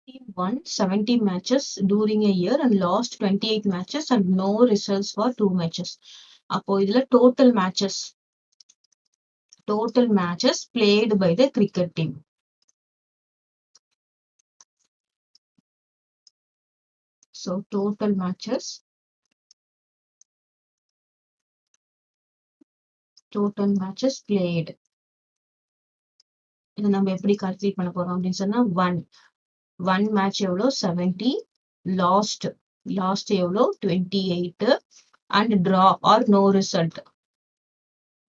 Team won 70 matches during a year and lost 28 matches and no results for 2 matches. அப்போ இதுல total matches played by the cricket team. So total matches played. இதை நம்ம எப்படி calculate பண்ண போறோம் அப்படின்னு சொன்னா one match எவ்வளோ 70, lost எவ்வளோ 28 and draw or no result.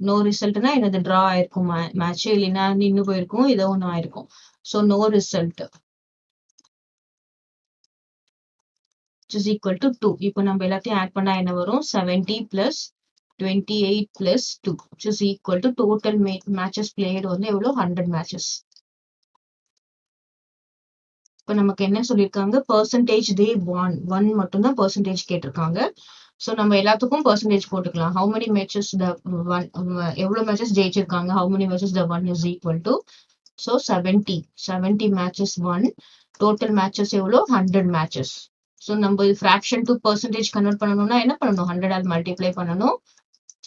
No resultனா என்னது draw ஆயிருக்கும் மேட்ச், இல்லைன்னா நின்னு போயிருக்கும், ஏதோ ஒண்ணு ஆயிருக்கும். So no result which is equal to 2. இப்போ நம்ம எல்லாத்தையும் ஆட் பண்ணா என்ன வரும்? 70 plus 28 plus 2 which is equal to total matches played வந்து எவ்வளோ 100 matches. இப்போ நமக்கு என்ன சொல்லியிருக்காங்க? percentage they won. 1 மட்டும்தான் percentage கேட்டிருக்காங்க. So நம்ம எல்லாத்துக்கும் percentage போட்டுக்கலாம். How many matches the one, எவ்வளவு matches ஜெயிச்சிருக்காங்க, how many matches the one is equal to. So 70 matches won. Total matches எவ்வளோ 100 matches. So நம்ம fraction to percentage convert பண்ணணும்னா என்ன பண்ணணும்? 100 ஆல் multiply பண்ணணும்.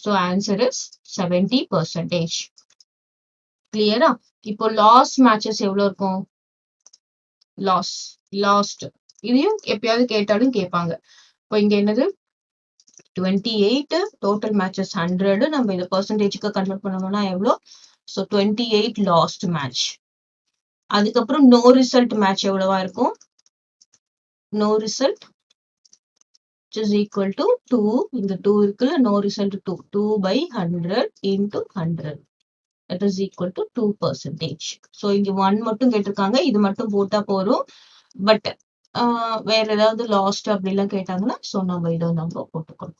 So answer is 70%. கிளியரா? இப்போ lost matches எவ்வளவு இருக்கும்? lost இதையும் எப்பயாவது கேட்டாலும் கேட்பாங்க. இப்போ இங்க என்னது 28, total matches 100, நம்ம இதை percentageக்கு கன்வெர்ட் பண்ணணும்னா எவ்வளோ? So 28 lost match. அதுக்கப்புறம் no result match எவ்வளவா இருக்கும்? No result which is equal to 2. இங்க 2 இருக்குல்ல, no result 2 by 100 into 100. That is equal to 2%. So இங்க 1 மட்டும் கேட்டிருக்காங்க, இது மட்டும் போட்டா போறோம். பட் வேற ஏதாவது லாஸ்ட் அப்படிலாம் கேட்டாங்கன்னா ஸோ நம்ம இதை நம்ம போட்டுக்கணும்.